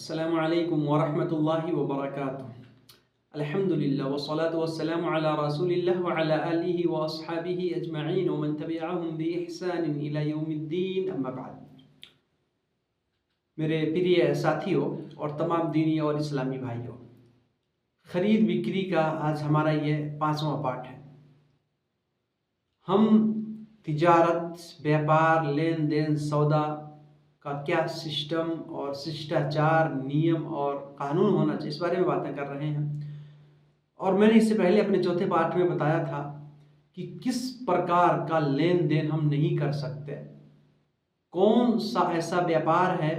अस्सलामु अलैकुम वरहमतुल्लाहि वबरकातुहू। अल्हम्दुलिल्लाह वस्सलातु वस्सलामु अला रसूलिल्लाह व अला आलिहि व अस्हाबिहि अजमईन व मन तबिअहुम बि इहसान इला यौमिद्दीन, अम्मा बाद। मेरे प्रिय साथियों और तमाम दीनी और इस्लामी भाइयों, खरीद बिक्री का आज हमारा ये 5वां पार्ट है। हम तिजारत, व्यापार, लेन देन, सौदा का क्या सिस्टम और शिष्टाचार, नियम और कानून होना चाहिए, इस बारे में बातें कर रहे हैं। और मैंने इससे पहले अपने चौथे पार्ट में बताया था कि किस प्रकार का लेन देन हम नहीं कर सकते, कौन सा ऐसा व्यापार है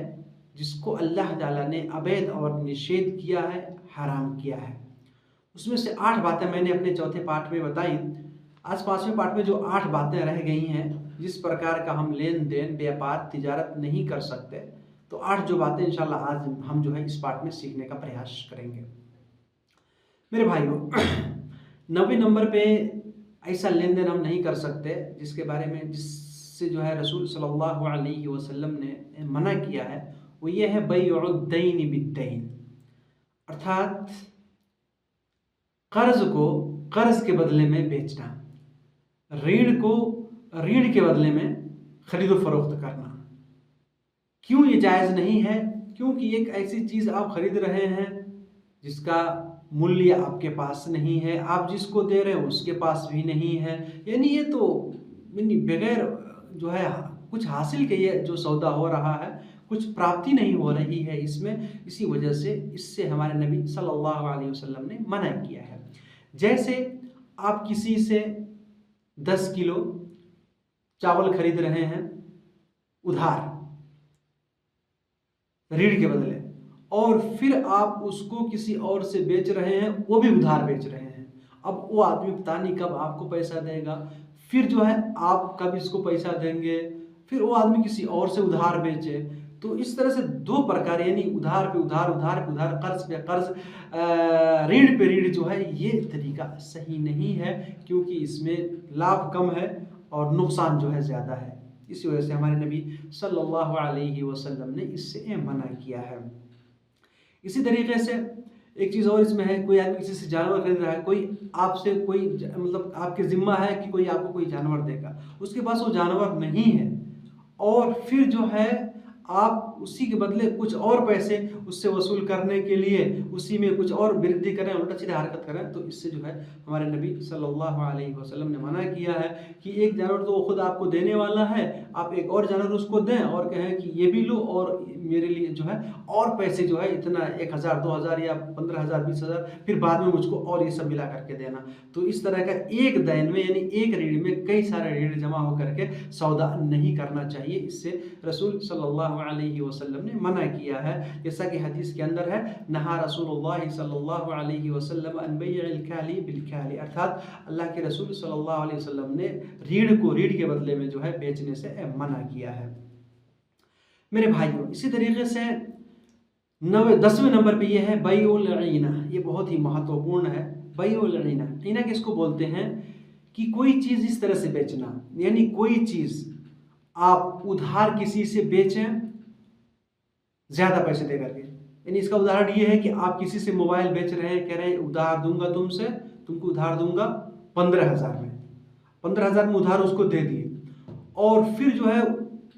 जिसको अल्लाह ताला ने अवैध और निषेध किया है, हराम किया है। उसमें से 8 बातें मैंने अपने चौथे पार्ट में बताई। आज 5वें पार्ट में जो 8 बातें रह गई हैं, जिस प्रकार का हम लेन देन, व्यापार, तिजारत नहीं कर सकते, तो 8 जो बातें इंशाल्लाह आज हम जो है इस पार्ट में सीखने का प्रयास करेंगे। मेरे भाइयों, 90 नंबर पे ऐसा लेन देन हम नहीं कर सकते जिसके बारे में, जिससे जो है रसूल सल्लल्लाहु अलैहि वसल्लम ने मना किया है, वो ये है बैउद्दैन बिद्दैन, अर्थात कर्ज को कर्ज के बदले में बेचना, ऋण को ऋण के बदले में खरीदो फरोख्त करना। क्यों ये जायज़ नहीं है? क्योंकि एक ऐसी चीज़ आप खरीद रहे हैं जिसका मूल्य आपके पास नहीं है, आप जिसको दे रहे हो उसके पास भी नहीं है, यानी ये तो बगैर जो है कुछ हासिल के ये जो सौदा हो रहा है, कुछ प्राप्ति नहीं हो रही है इसमें। इसी वजह से इससे हमारे नबी सल्लल्लाहु अलैहि वसल्लम ने मना किया है। जैसे आप किसी से 10 किलो चावल खरीद रहे हैं उधार, ऋण के बदले, और फिर आप उसको किसी और से बेच रहे हैं, वो भी उधार बेच रहे हैं। अब वो आदमी पता नहीं कब आपको पैसा देगा, फिर जो है आप कब इसको पैसा देंगे, फिर वो आदमी किसी और से उधार बेचे। तो इस तरह से 2 प्रकार, यानी उधार पे उधार, उधार पे उधार, कर्ज पे कर्ज, ऋण पे ऋण, जो है ये तरीका सही नहीं है, क्योंकि इसमें लाभ कम है और नुकसान जो है ज़्यादा है। इसी वजह से हमारे नबी सल्लल्लाहु अलैहि वसल्लम ने इससे मना किया है। इसी तरीके से एक चीज़ और इसमें है, कोई आदमी किसी से जानवर खरीद रहा है, कोई आपसे कोई मतलब आपके ज़िम्मा है कि कोई आपको कोई जानवर देगा, उसके पास वो जानवर नहीं है, और फिर जो है आप उसी के बदले कुछ और पैसे उससे वसूल करने के लिए उसी में कुछ और वृद्धि करें, उल्टा सीधा हरकत करें, तो इससे जो है हमारे नबी सल्लल्लाहु अलैहि वसल्लम ने मना किया है कि एक जानवर तो वो खुद आपको देने वाला है, आप एक और जानवर उसको दें और कहें कि ये भी लो और मेरे लिए जो है और पैसे जो है इतना 1000, 2000 या 15000, 20000, फिर बाद में मुझको और ये सब मिला करके देना। तो इस तरह का एक दैन में, यानी एक ऋण में कई सारे ऋण जमा होकर के सौदा नहीं करना चाहिए। इससे रसूल सल्लल्लाहु अलैहि वसल्लम ने मना किया है। जैसा कि हदीस के अंदर है, नहा रसूलुल्लाह सल्लल्लाहु अलैहि वसल्लम अन बैइल काली बिल काली, अर्थात अल्लाह के रसूल सल्लल्लाहु अलैहि वसल्लम ने ऋण को ऋण के बदले में जो है बेचने से मना किया है। मेरे भाइयों, इसी तरीके से 10वें नंबर पे ये है बैउल ईना। ये बहुत ही महत्वपूर्ण है। बैउल ईना, ईना किसको बोलते हैं कि कोई चीज़ इस तरह से बेचना, यानी कोई चीज़ आप उधार किसी से बेचें ज़्यादा पैसे दे करके। यानी इसका उदाहरण ये है कि आप किसी से मोबाइल बेच रहे हैं, कह रहे हैं उधार दूंगा तुमसे, तुमको उधार दूंगा 15,000 में, 15,000 में उधार उसको दे दिए, और फिर जो है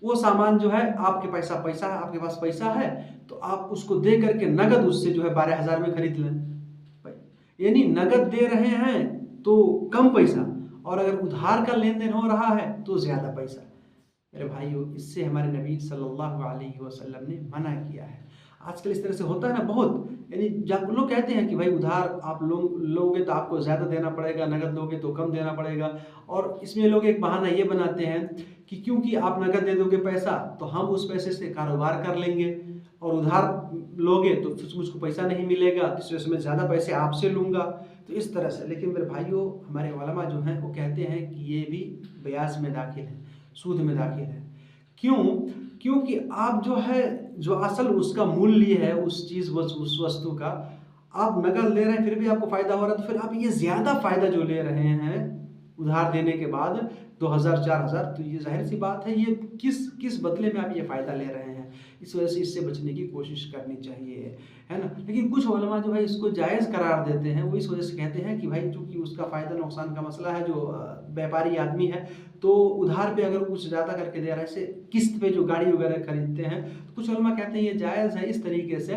वो सामान जो है आपके पैसा है, आपके पास पैसा है, तो आप उसको दे करके नगद उससे जो है 12,000 में खरीद लें। यानी नगद दे रहे हैं तो कम पैसा, और अगर उधार का लेन देन हो रहा है तो ज़्यादा पैसा। मेरे भाइयों, इससे हमारे नबी सल्लल्लाहु अलैहि वसल्लम ने मना किया है। आजकल इस तरह से होता है ना बहुत, यानी जब लोग कहते हैं कि भाई उधार आप लोगे तो आपको ज़्यादा देना पड़ेगा, नगद लोगे तो कम देना पड़ेगा, और इसमें लोग एक बहाना ये बनाते हैं कि क्योंकि आप नगद दे दोगे पैसा तो हम उस पैसे से कारोबार कर लेंगे, और उधार लोगे तो मुझको पैसा नहीं मिलेगा, तो इस वजह से मैं ज़्यादा पैसे आपसे लूँगा। तो इस तरह से, लेकिन मेरे भाइयों, हमारे उलमा जो हैं वो कहते हैं कि ये भी ब्याज में दाखिल है, सूद में दाखिल है। क्यों? क्योंकि आप जो है, जो असल उसका मूल्य है उस चीज़ उस वस्तु का, आप नकद ले रहे हैं फिर भी आपको फ़ायदा हो रहा है, तो फिर आप ये ज़्यादा फ़ायदा जो ले रहे हैं उधार देने के बाद 2000-4000, तो ये ज़ाहिर सी बात है, ये किस किस बदले में आप ये फ़ायदा ले रहे हैं। इस वजह से इससे बचने की कोशिश करनी चाहिए, है ना। लेकिन कुछ उलमा जो है इसको जायज़ करार देते हैं, वो इस वजह से कहते हैं कि भाई चूँकि उसका फ़ायदा नुकसान का मसला है, जो व्यापारी आदमी है तो उधार पे अगर कुछ ज़्यादा करके दे रहा है, ऐसे किस्त पे जो गाड़ी वगैरह खरीदते हैं, तो कुछ उलमा कहते हैं ये जायज़ है इस तरीके से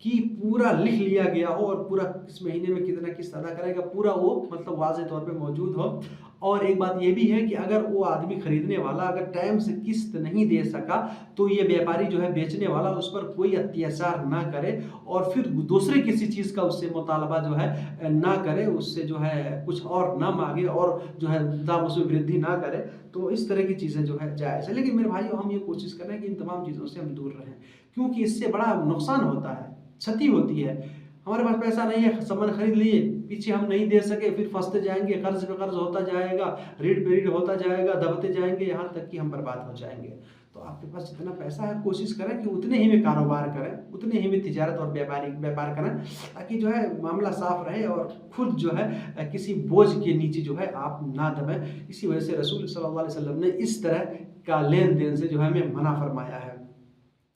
कि पूरा लिख लिया गया हो और पूरा इस महीने में कितना किस्त अदा करेगा, पूरा वो मतलब वाज़ेह तौर पे मौजूद हो। और एक बात ये भी है कि अगर वो आदमी खरीदने वाला अगर टाइम से किस्त नहीं दे सका, तो ये व्यापारी जो है बेचने वाला उस पर कोई अत्याचार ना करे और फिर दूसरे किसी चीज़ का उससे मुतालबा जो है ना करे, उससे जो है कुछ और ना मांगे और जो है दाम उसमें वृद्धि ना करे। तो इस तरह की चीज़ें जो है जायज़ है। लेकिन मेरे भाइयों, हम ये कोशिश कर रहे हैं कि इन तमाम चीज़ों से हम दूर रहें, क्योंकि इससे बड़ा नुकसान होता है, क्षति होती है। हमारे पास पैसा नहीं है, सामान खरीद लिए, पीछे हम नहीं दे सके, फिर फंसते जाएंगे, कर्ज पे कर्ज होता जाएगा, रीढ़ पे रीढ़ होता जाएगा, दबते जाएंगे, यहाँ तक कि हम बर्बाद हो जाएंगे। तो आपके पास जितना पैसा है कोशिश करें कि उतने ही में कारोबार करें, उतने ही में तिजारत और व्यापार करें, ताकि जो है मामला साफ रहे और खुद जो है किसी बोझ के नीचे जो है आप ना दबें। इसी वजह से रसूल सल्लल्लाहु अलैहि वसल्लम ने इस तरह का लेन देन से जो है हमें मना फरमाया है।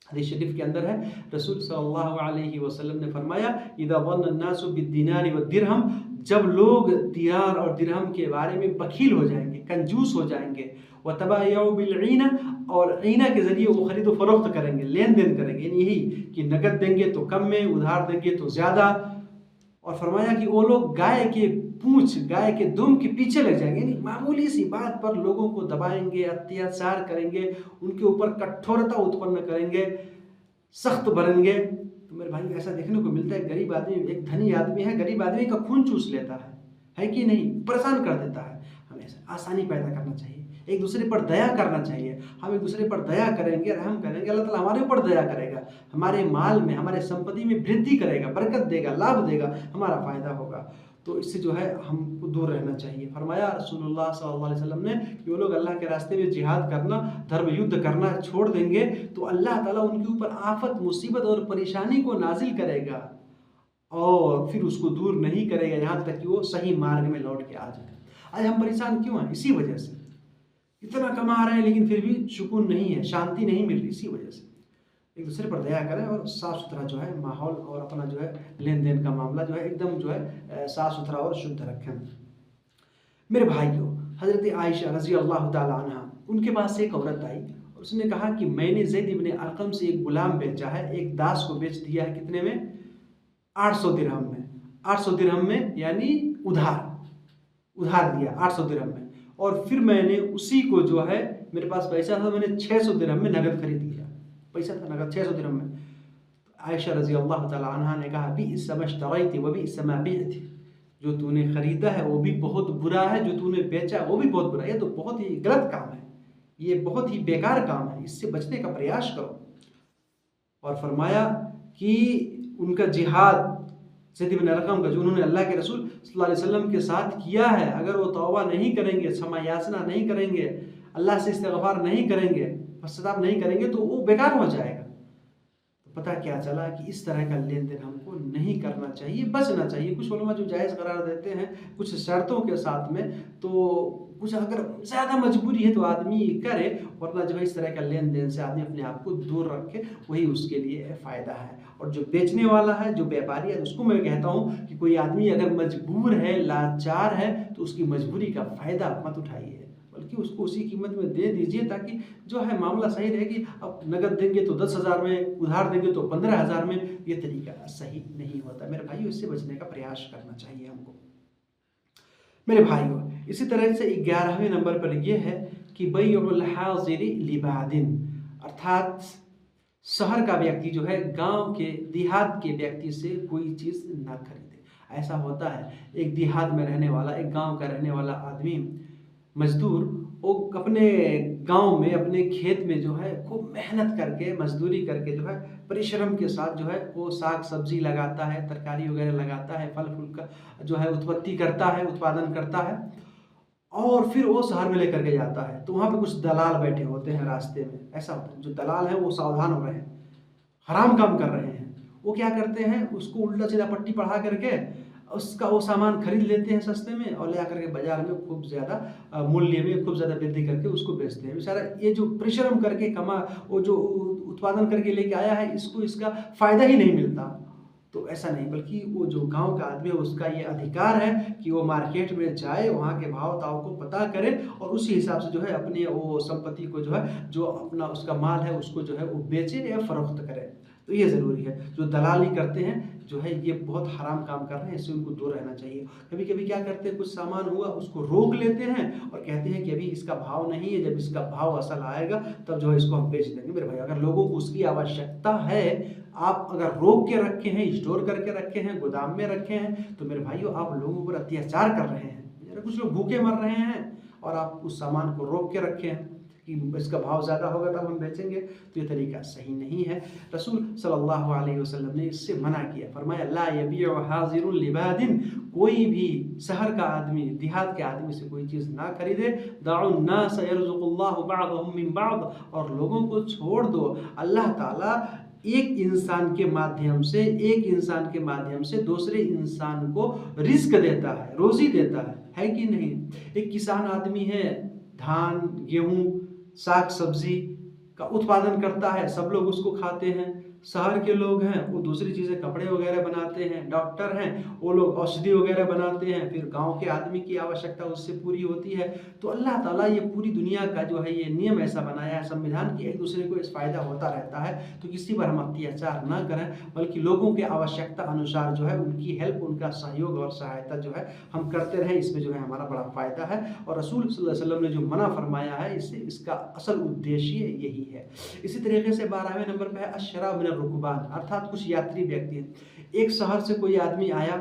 हदीस शरीफ के अंदर है, रसूल सल्लल्लाहु अलैहि वसल्लम ने फरमाया, इदा वन्न अन्नासु बिद्दिनारि वद्दिरहम, जब लोग दिनार और दिरहम के बारे में बखील हो जाएंगे, कंजूस हो जाएंगे, व तबायउ बिल ईना, और ईना के जरिए वो खरीद व फरोख्त करेंगे, लेन देन करेंगे, यानी यही कि नकद देंगे तो कम में, उधार देंगे तो ज़्यादा। और फरमाया कि वो लोग गाय के पूंछ, गाय के दुम के पीछे लग जाएंगे, यानी मामूली सी बात पर लोगों को दबाएंगे, अत्याचार करेंगे, उनके ऊपर कठोरता उत्पन्न करेंगे, सख्त बनेंगे। तो मेरे भाई ऐसा देखने को मिलता है, गरीब आदमी, एक धनी आदमी है, गरीब आदमी का खून चूस लेता है कि नहीं, परेशान कर देता है। हमें आसानी पैदा करना चाहिए, एक दूसरे पर दया करना चाहिए। हम एक दूसरे पर दया करेंगे, रहम करेंगे, अल्लाह ताला हमारे ऊपर दया करेगा, हमारे माल में, हमारे संपत्ति में वृद्धि करेगा, बरकत देगा, लाभ देगा, हमारा फ़ायदा होगा। तो इससे जो है हमको दूर रहना चाहिए। फरमाया रसूलुल्लाह सल्लल्लाहु अलैहि वसल्लम ने कि वो लोग अल्लाह के रास्ते में जिहाद करना, धर्म युद्ध करना छोड़ देंगे तो अल्लाह ताला उनके ऊपर आफत, मुसीबत और परेशानी को नाजिल करेगा और फिर उसको दूर नहीं करेगा, यहाँ तक कि वो सही मार्ग में लौट के आ जाए। आज हम परेशान क्यों हैं? इसी वजह से। इतना कमा रहे हैं लेकिन फिर भी सुकून नहीं है, शांति नहीं मिल रही, इसी वजह से। एक दूसरे पर दया करें और साफ़ सुथरा जो है माहौल और अपना जो है लेन देन का मामला जो है एकदम जो है साफ़ सुथरा और शुद्ध रखें। मेरे भाइयों, हज़रत आयशा रज़ी अल्लाह ताला अन्हा, उनके पास एक औरत आई और उसने कहा कि मैंने ज़ैद इब्न अरक़म से एक गुलाम बेचा है, एक दास को बेच दिया है। कितने में? 800 दिरहम में। 800 दिरहम में यानी उधार दिया 800 दिरहम में। और फिर मैंने उसी को जो है, मेरे पास पैसा था, मैंने 600 दिरहम में नगद खरीद लिया, पैसा था नगद 600 दिरहम में। आयशा रज़ी अल्लाह ताला अन्हा ने कहा, बि'स मा इश्तरैति व बि'स मा बिअति, जो तूने खरीदा है वो भी बहुत बुरा है, जो तूने बेचा वो भी बहुत बुरा है। ये तो बहुत ही गलत काम है, ये बहुत ही बेकार काम है, इससे बचने का प्रयास करो। और फरमाया कि उनका जिहाद ज़ैद इब्न अरक़म का, जो उन्होंने अल्लाह के रसूल सल्लल्लाहु अलैहि वसल्लम के साथ किया है, अगर वो तौबा नहीं करेंगे, क्षमा याचना नहीं करेंगे, अल्लाह से इस्तिग़फ़ार नहीं करेंगे, पश्चाताप नहीं करेंगे, तो वो बेकार हो जाएगा। तो पता क्या चला कि इस तरह का लेन देन हमको नहीं करना चाहिए, बचना चाहिए। कुछ उलमा जो जायज़ करार देते हैं कुछ शर्तों के साथ में, तो कुछ अगर ज़्यादा मजबूरी है तो आदमी करे, वरना जो है इस तरह का लेन देन से आदमी अपने आप को दूर रखे, वही उसके लिए फ़ायदा है। और जो बेचने वाला है, जो व्यापारी है, उसको मैं कहता हूँ कि कोई आदमी अगर मजबूर है, लाचार है, तो उसकी मजबूरी का फ़ायदा मत उठाइए, बल्कि उसको उसी कीमत में दे दीजिए, ताकि जो है मामला सही रहे। कि अब नगद देंगे तो 10,000 में, उधार देंगे तो 15,000 में, ये तरीका सही नहीं होता। मेरे भाइयों, इससे बचने का प्रयास करना चाहिए हमको। मेरे भाइयों, इसी तरह से 11वें नंबर पर यह है कि बैउल हाज़िरी लिबादिन, अर्थात शहर का व्यक्ति जो है गांव के, देहात के व्यक्ति से कोई चीज़ ना खरीदे। ऐसा होता है, एक देहात में रहने वाला, एक गांव का रहने वाला आदमी, मजदूर, वो अपने गांव में, अपने खेत में जो है खूब मेहनत करके, मजदूरी करके जो है परिश्रम के साथ जो है वो साग सब्जी लगाता है, तरकारी वगैरह लगाता है, फल फूल का जो है उत्पत्ति करता है, उत्पादन करता है, और फिर वो शहर में लेकर के जाता है। तो वहाँ पे कुछ दलाल बैठे होते हैं रास्ते में। ऐसा होता है, जो दलाल हैं वो सावधान हो रहे हैं, हराम काम कर रहे हैं। वो क्या करते हैं, उसको उल्टा सीधा पट्टी पढ़ा करके उसका वो सामान खरीद लेते हैं सस्ते में और ले आकर के बाजार में खूब ज़्यादा मूल्य में खूब ज़्यादा वृद्धि करके उसको बेचते हैं। बेचारा ये जो परिश्रम करके वो जो उत्पादन करके लेके आया है, इसको इसका फ़ायदा ही नहीं मिलता। तो ऐसा नहीं, बल्कि वो जो गाँव का आदमी है उसका ये अधिकार है कि वो मार्केट में जाए, वहाँ के भाव-ताव को पता करे और उसी हिसाब से जो है अपनी वो संपत्ति को जो है, जो अपना उसका माल है उसको जो है वो बेचे या फ़रोख्त करे। तो ये ज़रूरी है। जो दलाली करते हैं जो है ये बहुत हराम काम कर रहे हैं, इससे उनको दूर रहना चाहिए। कभी-कभी क्या करते हैं, कुछ सामान हुआ उसको रोक लेते हैं और कहते हैं कि अभी इसका भाव नहीं है, जब इसका भाव असल आएगा तब जो है इसको हम बेच देंगे। मेरे भाई, अगर लोगों को उसकी आवश्यकता है, आप अगर रोक के रखे हैं, स्टोर करके रखे हैं, गोदाम में रखे हैं, तो मेरे भाइयों आप लोगों पर अत्याचार कर रहे हैं। बेचारे कुछ लोग भूखे मर रहे हैं और आप उस सामान को रोक के रखे हैं कि इसका भाव ज़्यादा होगा तब हम बेचेंगे, तो ये तरीका सही नहीं है। रसूल सल्लल्लाहु अलैहि वसल्लम ने इससे मना किया, फरमाया ला यबीउ हाज़िरुन लिबादिन, कोई भी शहर का आदमी देहात के आदमी से कोई चीज़ ना खरीदे। दाउन नास यरज़ुकुल्लाहु बअदहुम मिन बअद, और लोगों को छोड़ दो, अल्लाह ताला एक इंसान के माध्यम से दूसरे इंसान को रिज़्क देता है, रोज़ी देता है कि नहीं। एक किसान आदमी है, धान, गेहूँ, साग सब्जी का उत्पादन करता है, सब लोग उसको खाते हैं। शहर के लोग हैं वो दूसरी चीज़ें, कपड़े वगैरह बनाते हैं, डॉक्टर हैं वो लोग औषधि वगैरह बनाते हैं, फिर गांव के आदमी की आवश्यकता उससे पूरी होती है। तो अल्लाह ताला ये पूरी दुनिया का जो है ये नियम ऐसा बनाया है, संविधान की, एक दूसरे को इस फायदा होता रहता है। तो किसी पर हम अत्याचार न करें, बल्कि लोगों के आवश्यकता अनुसार जो है उनकी हेल्प, उनका सहयोग और सहायता जो है हम करते रहें, इसमें जो है हमारा बड़ा फ़ायदा है। और रसूल सल्लल्लाहु अलैहि वसल्लम ने जो मना फरमाया है, इसका असल उद्देश्य यही है। इसी तरीके से 12वें नंबर पर है अशरा मिनर रुकबान, अर्थात कुछ यात्री व्यक्ति हैं। एक शहर से कोई आदमी आया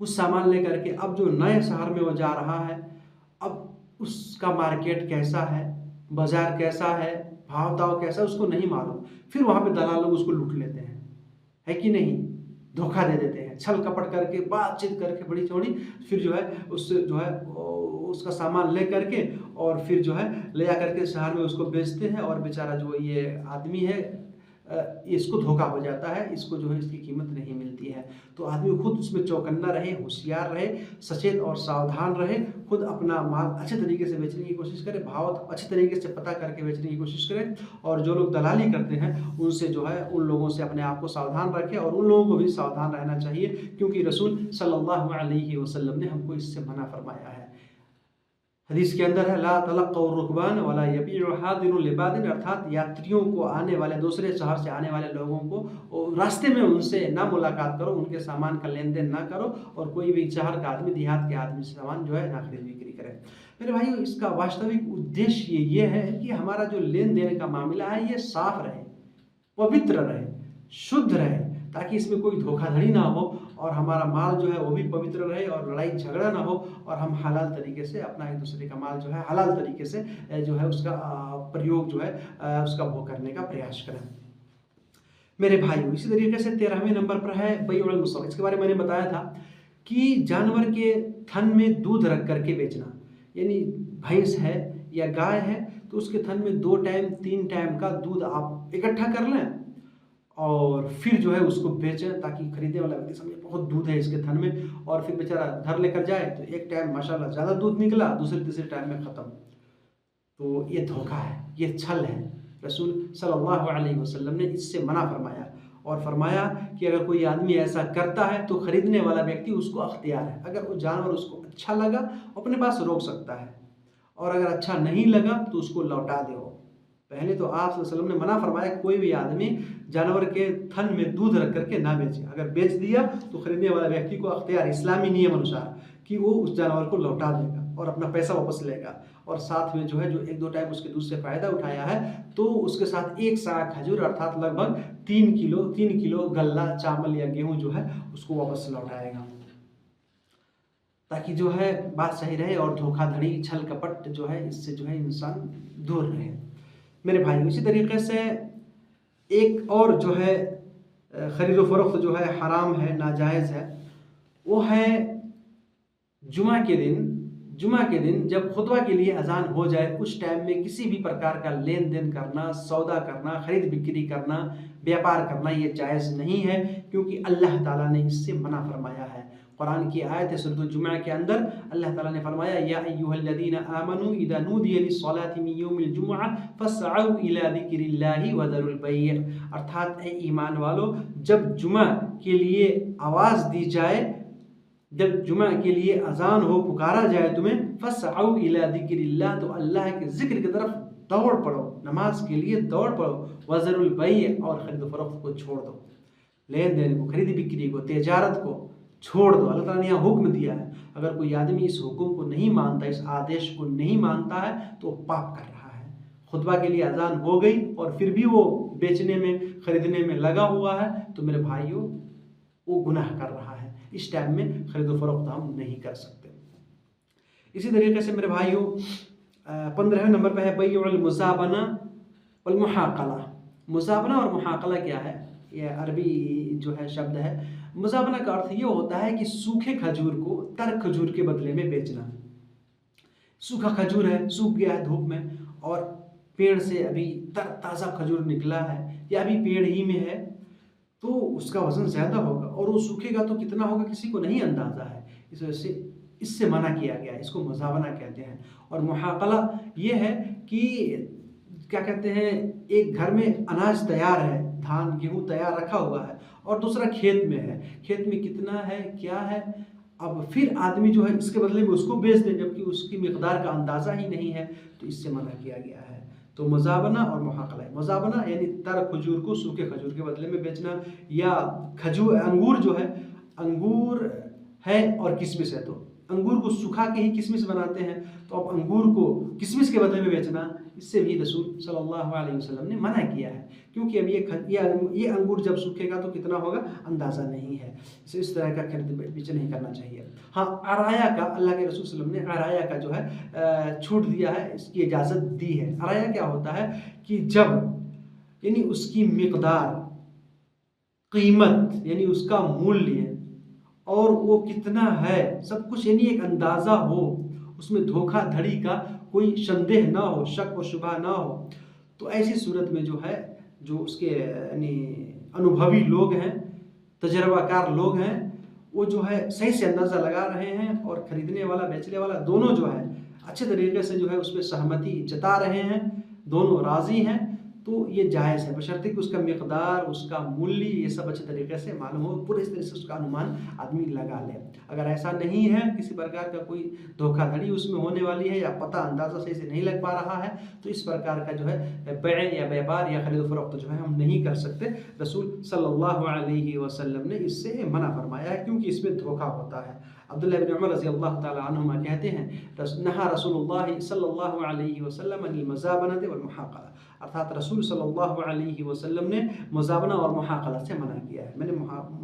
कुछ सामान लेकर के, अब जो नए शहर में वो जा रहा है, अब उसका मार्केट कैसा है, बाजार कैसा है, भाव ताव कैसा है, उसको नहीं मालूम। फिर वहाँ पे दलाल लोग उसको लूट लेते हैं, है कि नहीं, धोखा दे देते हैं, छल कपट करके, बातचीत करके बड़ी चौड़ी, फिर जो है उससे जो है उसका सामान ले करके और फिर जो है ले जा करके शहर में उसको बेचते हैं। और बेचारा जो ये आदमी है इसको धोखा हो जाता है, इसको जो है इसकी कीमत नहीं मिलती है। तो आदमी खुद उसमें चौकन्ना रहे, होशियार रहे, सचेत और सावधान रहे, खुद अपना माल अच्छे तरीके से बेचने की कोशिश करे, भाव अच्छे तरीके से पता करके बेचने की कोशिश करे। और जो लोग दलाली करते हैं उनसे जो है उन लोगों से अपने आप को सावधान रखें और उन लोगों को भी सावधान रहना चाहिए, क्योंकि रसूल सल्लल्लाहु अलैहि वसल्लम ने हमको इससे मना फरमाया है। हदीस के अंदर है ला तलक़्क़ौ रुकबान वला यबीउ हादिरुन लिबादिन, अर्थात यात्रियों को, आने वाले दूसरे शहर से आने वाले लोगों को रास्ते में उनसे ना मुलाकात करो, उनके सामान का लेन देन ना करो, और कोई भी शहर का आदमी, देहात के आदमी से सामान जो है ना खरीद बिक्री करे। मेरे भाइयों, इसका वास्तविक उद्देश्य ये है कि हमारा जो लेन देन का मामला है ये साफ रहे, पवित्र रहे, शुद्ध रहे, ताकि इसमें कोई धोखाधड़ी ना हो और हमारा माल जो है वो भी पवित्र रहे और लड़ाई झगड़ा ना हो, और हम हलाल तरीके से अपना एक दूसरे का माल जो है हलाल तरीके से जो है उसका प्रयोग जो है उसका भोग करने का प्रयास करें। मेरे भाइयों, इसी तरीके से 13वें नंबर पर है बैउल मुसव्वम। इसके बारे में मैंने बताया था कि जानवर के थन में दूध रख करके बेचना, यानी भैंस है या गाय है तो उसके थन में 2 टाइम 3 टाइम का दूध आप इकट्ठा कर लें और फिर जो है उसको बेचें, ताकि खरीदने वाला व्यक्ति समझे बहुत दूध है इसके थन में, और फिर बेचारा घर लेकर जाए तो एक टाइम माशाल्लाह ज़्यादा दूध निकला, दूसरे तीसरे टाइम में ख़त्म। तो ये धोखा है, ये छल है। रसूल सल्लल्लाहु अलैहि वसल्लम ने इससे मना फरमाया और फरमाया कि अगर कोई आदमी ऐसा करता है तो खरीदने वाला व्यक्ति उसको अख्तियार है, अगर वो जानवर उसको अच्छा लगा अपने पास रोक सकता है, और अगर अच्छा नहीं लगा तो उसको लौटा दो। पहले तो आप सल्लल्लाहु अलैहि वसल्लम ने मना फरमाया कोई भी आदमी जानवर के थन में दूध रख करके ना बेचे, अगर बेच दिया तो खरीदने वाला व्यक्ति को अख्तियार, इस्लामी नियम अनुसार, कि वो उस जानवर को लौटा देगा और अपना पैसा वापस लेगा, और साथ में जो है जो 1-2 टाइम उसके दूध से फ़ायदा उठाया है तो उसके साथ 1 साग खजूर अर्थात लगभग 3 किलो गल्ला चावल या गेहूँ जो है उसको वापस लौटाएगा, ताकि जो है बात सही रहे और धोखाधड़ी, छल कपट जो है इससे जो है इंसान दूर रहे। मेरे भाई, इसी तरीके से एक और जो है ख़रीदो फरोख्त जो है हराम है, नाजायज़ है, वो है जुमा के दिन जब खुतबा के लिए अजान हो जाए उस टाइम में किसी भी प्रकार का लेन देन करना, सौदा करना, खरीद बिक्री करना, व्यापार करना ये जायज़ नहीं है, क्योंकि अल्लाह ताला ने इससे मना फरमाया है। कुरान की आयत है सूरह जुमा के अंदर अल्लाह ताला ने फरमाया, या अय्युहल्लज़ीना आमनू इज़ा नूदिया लिस्सलाति मिन यौमिल जुमुअह फस्अऊ इला ज़िक्रिल्लाहि व ज़रुल बैय। अर्थात ए ईमान वालो, जब जुमा के लिए आवाज़ दी जाए, जब जुमा के लिए अजान हो, पुकारा जाए तुम्हें, फस्अऊ इला ज़िक्रिल्लाह, तो अल्लाह के जिक्र की तरफ दौड़ पड़ो, नमाज के लिए दौड़ पड़ो, व ज़रुल बैय, और खरीद फरोख्त को छोड़ दो, लेन देन को, खरीदी बिक्री को, तिजारत को छोड़ दो। अल्लाह ताला ने यहाँ हुक्म दिया है। अगर कोई आदमी इस हुक्म को नहीं मानता, इस आदेश को नहीं मानता है, तो पाप कर रहा है। खुतबा के लिए अजान हो गई और फिर भी वो बेचने में, खरीदने में लगा हुआ है, तो मेरे भाइयों वो गुनाह कर रहा है। इस टाइम में खरीदो फरोख्त हम नहीं कर सकते। इसी तरीके से मेरे भाइयों 15वें नंबर पर है बैउल मुज़ाबना वल मुहाक़ला। मुज़ाबना और मुहाक़ला क्या है? ये अरबी जो है शब्द है। मुज़ाबना का अर्थ ये होता है कि सूखे खजूर को तर खजूर के बदले में बेचना। सूखा खजूर है, सूख गया है धूप में, और पेड़ से अभी ताज़ा खजूर निकला है या अभी पेड़ ही में है, तो उसका वज़न ज़्यादा होगा, और वो सूखेगा तो कितना होगा किसी को नहीं अंदाज़ा है। इस वजह से इससे मना किया गया है, इसको मुज़ाबना कहते हैं। और मुहाक़ला ये है कि क्या कहते हैं, एक घर में अनाज तैयार है, धान गेहूँ तैयार रखा हुआ है, और दूसरा खेत में है, खेत में कितना है क्या है, अब फिर आदमी जो है इसके बदले में उसको बेच दे, जबकि उसकी मिक़दार का अंदाज़ा ही नहीं है, तो इससे मना किया गया है। तो मुज़ाबना और मुहाक़ला। मुज़ाबना यानी तर खजूर को सूखे खजूर के बदले में बेचना, या खजूर अंगूर जो है, अंगूर है और किशमिश है, तो अंगूर को सुखा के ही किशमिश बनाते हैं, तो अब अंगूर को किशमिश के बदले में बेचना, इससे भी रसूल सल्लल्लाहु अलैहि वसल्लम ने मना किया है, क्योंकि अब ये अंगूर जब सूखेगा तो कितना होगा अंदाज़ा नहीं है। इस तरह का खरीद बेच नहीं करना चाहिए। हाँ, अराया का, अल्लाह के रसूल सल्लल्लाहु अलैहि वसल्लम ने अराया का जो है छूट दिया है, इसकी इजाज़त दी है। अराया क्या होता है कि जब यानी उसकी मिक़दार, कीमत यानी उसका मूल्य और वो कितना है सब कुछ यानी एक अंदाज़ा हो, उसमें धोखाधड़ी का कोई संदेह ना हो, शक व शुबा ना हो, तो ऐसी सूरत में जो है, जो उसके यानी अनुभवी लोग हैं, तजर्बाकार लोग हैं, वो जो है सही से अंदाज़ा लगा रहे हैं, और ख़रीदने वाला बेचने वाला दोनों जो है अच्छे तरीके से जो है उस पर सहमति जता रहे हैं, दोनों राज़ी हैं, तो ये जायज़ है, बशर्ते कि उसका मिक़दार, उसका मूल्य, ये सब अच्छे तरीके से मालूम हो, पूरे इस तरह से उसका अनुमान आदमी लगा ले। अगर ऐसा नहीं है, किसी प्रकार का कोई धोखाधड़ी उसमें होने वाली है, या पता अंदाज़ा सही से नहीं लग पा रहा है, तो इस प्रकार का जो है बैय या व्यापार या खरीद फरोख्त जो है हम नहीं कर सकते। रसूल सल्लल्लाहु अलैहि वसल्लम ने इससे मना फरमाया है, क्योंकि इसमें धोखा होता है। अब्दुल्लाह इब्न उमर रज़ियल्लाहु तआला अन्हुमा कहते हैं, नहा रसूलुल्लाह सल्लल्लाहु अलैहि वसल्लम अनिल मुज़ाबनति वल मुहाक़ला, अर्थात रसूल सल्लल्लाहु अलैहि वसल्लम ने मुज़ाबना और मुहाक़ला से मना किया है। मैंने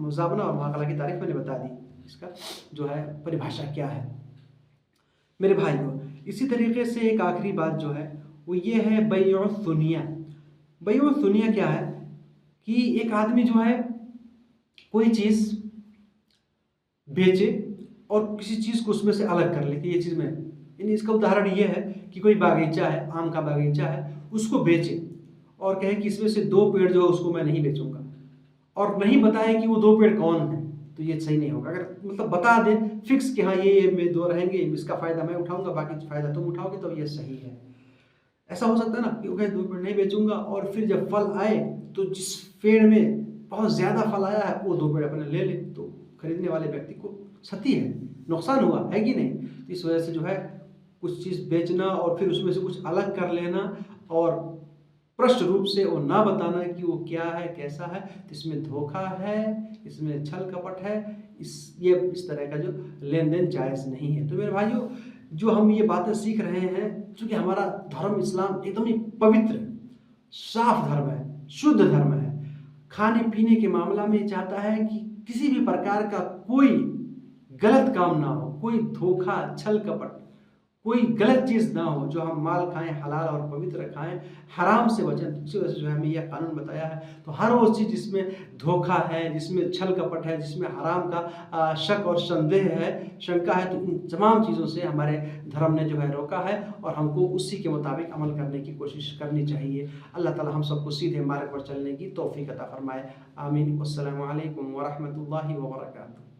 मुज़ाबना और मुहाक़ला की तारीफ़ मैंने बता दी, इसका जो है परिभाषा क्या है। मेरे भाइयों, इसी तरीके से एक आखिरी बात जो है वो ये है बैउस सुनिया। बैउस सुनिया क्या है कि एक आदमी जो है कोई चीज़ बेचे और किसी चीज़ को उसमें से अलग कर ले कि ये चीज़ में, यानी इसका उदाहरण ये है कि कोई बागीचा है, आम का बागीचा है, उसको बेचे और कहे कि इसमें से 2 पेड़ जो है उसको मैं नहीं बेचूंगा, और नहीं बताए कि वो 2 पेड़ कौन है, तो ये सही नहीं होगा। अगर मतलब बता दे फिक्स कि हाँ ये में 2 रहेंगे, इसका फ़ायदा मैं उठाऊंगा, बाकी फ़ायदा तुम उठाओगे, तो ये सही है। ऐसा हो सकता है ना कि वो कहे 2 पेड़ नहीं बेचूंगा, और फिर जब फल आए तो जिस पेड़ में बहुत ज़्यादा फल आया है वो 2 पेड़ अपने ले ले, तो खरीदने वाले व्यक्ति को क्षति है, नुकसान हुआ है कि नहीं। तो इस वजह से जो है कुछ चीज़ बेचना और फिर उसमें से कुछ अलग कर लेना और स्पष्ट रूप से वो ना बताना कि वो क्या है कैसा है, तो इसमें धोखा है, इसमें छल कपट है, इस तरह का जो लेन देन जायज़ नहीं है। तो मेरे भाइयों, जो हम ये बातें सीख रहे हैं, चूँकि हमारा धर्म इस्लाम एकदम ही पवित्र साफ धर्म है, शुद्ध धर्म है, खाने पीने के मामला में चाहता है कि किसी भी प्रकार का कोई गलत काम ना हो, कोई धोखा छल कपट, कोई गलत चीज़ ना हो, जो हम माल खाएँ हलाल और पवित्र खाएँ, हराम से बचें। तो इसी वजह से जो है हमें यह कानून बताया है। तो हर वो चीज़ जिसमें धोखा है, जिसमें छल-कपट है, जिसमें हराम का शक और संदेह है, शंका है, तो इन तमाम चीज़ों से हमारे धर्म ने जो है रोका है और हमको उसी के मुताबिक अमल करने की कोशिश करनी चाहिए। अल्लाह ताला हम सबको सीधे मार्ग पर चलने की तौफ़ीक अता फ़रमाए। आमीन। वस्सलामु अलैकुम व रहमतुल्लाहि व बरकातुहू।